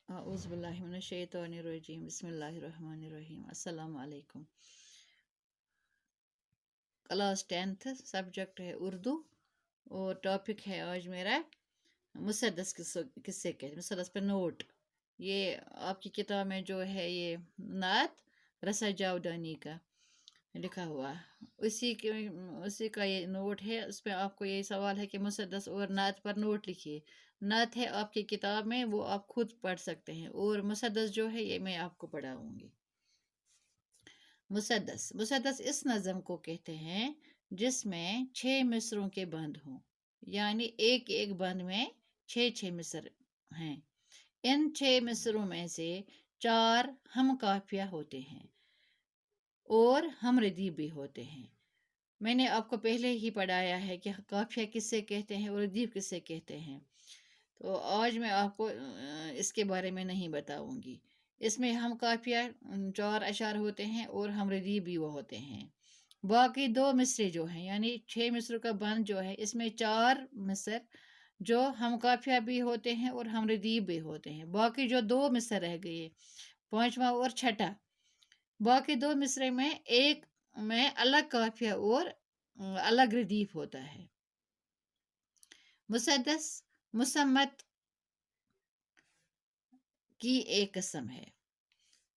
औज़ु बिल्लाहि मिनश शैतानिर रजीम बिस्मिल्लाहिर रहमानिर रहीम अस्सलाम वालेकुम। क्लास 10th सब्जेक्ट है उर्दू और टॉपिक है आज मेरा मुसद्दस किससे कहते हैं, मुसद्दस पे नोट। ये आपकी किताब में जो है ये नात रसा जावदानी का लिखा हुआ, उसी का ये नोट है। उस पर आपको ये सवाल है कि मुसद्दस और नात पर नोट लिखिए। नात है आपकी किताब में, वो आप खुद पढ़ सकते हैं, और मुसद्दस जो है ये मैं आपको पढ़ाऊंगी। मुसद्दस मुसद्दस इस नज़म को कहते हैं जिसमें 6 मिसरों के बंद हों, यानी एक एक बंद में 6 मिसर हैं। इन 6 मिसरों में से 4 हम काफिया होते हैं और हम रदीफ भी होते हैं। मैंने आपको पहले ही पढ़ाया है कि काफिया किससे कहते हैं और रदीफ किससे कहते हैं, तो आज मैं आपको इसके बारे में नहीं बताऊंगी। इसमें हम काफिया 4 अशार होते हैं और हम रदीफ भी वो होते हैं। बाकी 2 मिसरे जो हैं, यानी 6 मिसरों का बंद जो है, इसमें 4 मिसर जो हम काफिया भी होते हैं और हम रदीफ भी होते हैं। बाकी जो 2 मिसर रह गए, 5वां और 6ठा, बाकी 2 मिसरे में एक में अलग काफिया और अलग रदीफ होता है। मुसद्दस मुसम्मत की एक किस्म है।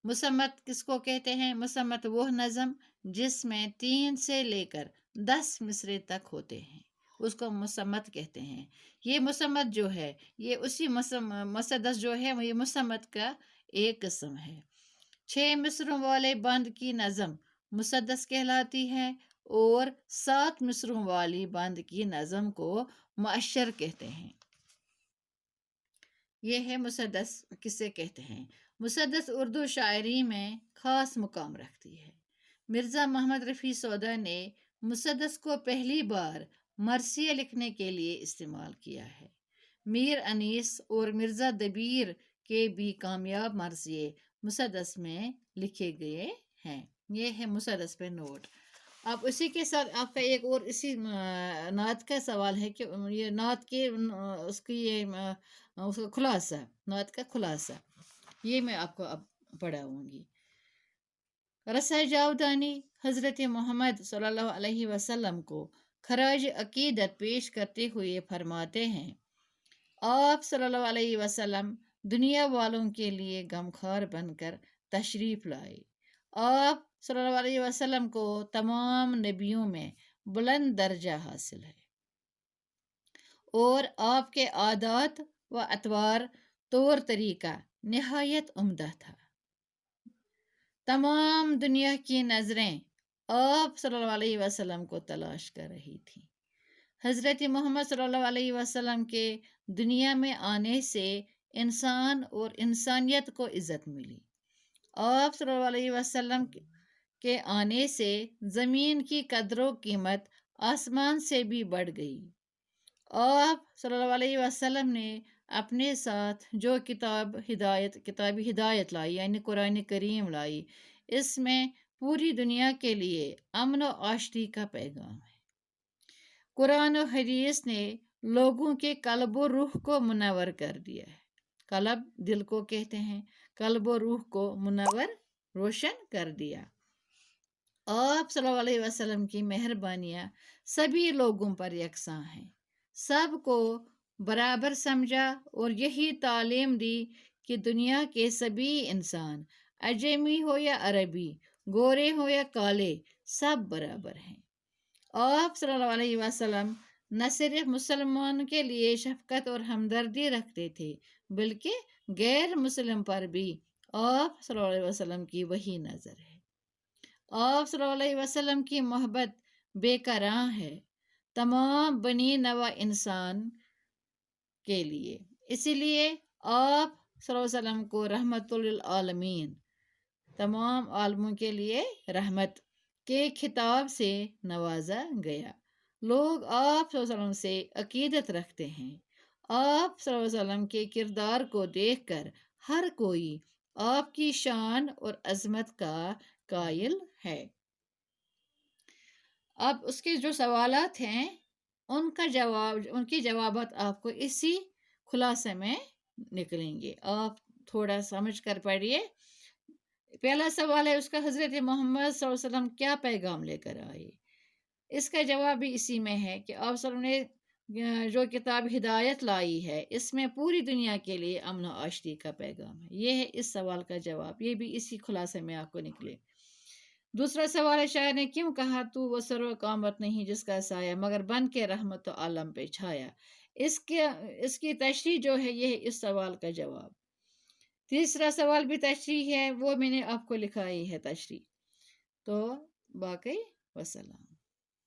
मुसम्मत किसको कहते हैं? मुसम्मत वो नज़म जिसमें 3 से लेकर 10 मिसरे तक होते हैं, उसको मुसम्मत कहते हैं। ये मुसम्मत जो है, ये उसी मुसद्दस जो है, ये मुसम्मत का एक किस्म है। 6 मिसरों वाले बंद की नज़म मुसद्दस कहलाती है और 7 मिसरों वाली बंद की नज़म को मुअश्शर कहते हैं। ये है मुसद्दस किसे कहते हैं। मुसद्दस उर्दू शायरी में ख़ास मुकाम रखती है। मिर्ज़ा मोहम्मद रफ़ी सौदा ने मुसद्दस को पहली बार मरसिया लिखने के लिए इस्तेमाल किया है। मीर अनीस और मिर्ज़ा दबीर के भी कामयाब मरसिये मुसद्दस में लिखे गए हैं। ये है मुसद्दस पे नोट। अब उसी के साथ आपका एक और इसी नात का सवाल है कि ये नात के उसकी ये उसका खुलासा, नात का खुलासा, ये मैं आपको अब पढ़ाऊंगी। रसा जावदानी हज़रत मोहम्मद सल्लल्लाहु अलैहि वसल्लम को खराज अकीदत पेश करते हुए फरमाते हैं, आप सल्लल्लाहु अलैहि वसल्लम दुनिया वालों के लिए गमखार बनकर तशरीफ़ लाए। आप सल्लल्लाहु अलैहि वसल्लम को तमाम नबियों में बुलंद दर्जा हासिल है और आपके आदात व अतवार तौर तरीका निहायत उम्दा था। तमाम दुनिया की नज़रें आप सल्लल्लाहु अलैहि वसल्लम को तलाश कर रही थी। हज़रत मोहम्मद सल्लल्लाहु अलैहि वसल्लम के दुनिया में आने से इंसान और इंसानियत को इज़्ज़त मिली। आप सल्लल्लाहु अलैहि वसल्लम के आने से ज़मीन की कदर कीमत आसमान से भी बढ़ गई। आप सल्लल्लाहु अलैहि वसल्लम ने अपने साथ जो किताबी हिदायत लाई, यानी कुरान करीम लाई, इसमें पूरी दुनिया के लिए अमन व आशती का पैगाम है। कुरान और हदीस ने लोगों के कल्ब और रूह को मुनव्वर कर दिया है। कल्ब दिल को कहते हैं, कल्ब और रूह को मुनव्वर रोशन कर दिया। आप सल्लल्लाहु अलैहि वसल्लम की मेहरबानियाँ सभी लोगों पर यकसां हैं, सबको बराबर समझा और यही तालीम दी कि दुनिया के सभी इंसान, अजमी हो या अरबी, गोरे हो या काले, सब बराबर हैं। आप सल्लल्लाहु अलैहि वसल्लम न सिर्फ मुसलमान के लिए शफकत और हमदर्दी रखते थे, बल्कि गैर मुस्लिम पर भी आप सल्लल्लाहु अलैहि वसल्लम की वही नज़र है। आप सल्लल्लाहु अलैहि वसल्लम की मोहब्बत बेकरां है तमाम बनी नवा इंसान के लिए। इसीलिए आप सल्लल्लाहु अलैहि वसल्लम को रहमतुल लिल आलमीन, तमाम आलमों के लिए रहमत के खिताब से नवाजा गया। लोग आप सल्लल्लाहु अलैहि वसल्लम से अकीदत रखते हैं। आप सल्लल्लाहु अलैहि वसल्लम के किरदार को देखकर हर कोई आपकी शान और अजमत का कायल है। अब उसके जो सवालात हैं, उनकी जवाबात आपको इसी खुलासे में निकलेंगे। आप تھوڑا سمجھ کر پڑھیے۔ پہلا سوال ہے اس کا، حضرت محمد صلی اللہ علیہ وسلم کیا پیغام لے کر آئے؟ اس کا جواب بھی اسی میں ہے کہ آپ صلی اللہ علیہ وسلم نے جو کتاب ہدایت لائی ہے، اس میں پوری دنیا کے لیے امن و عاشری کا پیغام ہے۔ یہ ہے اس سوال کا جواب، یہ بھی اسی خلاصے میں آپ کو نکلے۔ دوسرا سوال ہے، شاعر نے کیوں کہا تو وہ سرو قامت نہیں جس کا سایہ، مگر بن کے رحمت و عالم پہ چھایا؟ اس کی تشریح جو ہے، یہ ہے اس سوال کا جواب۔ تیسرا سوال بھی تشریح ہے، وہ میں نے آپ کو لکھائی ہے تشریح۔ تو باقی وسلام۔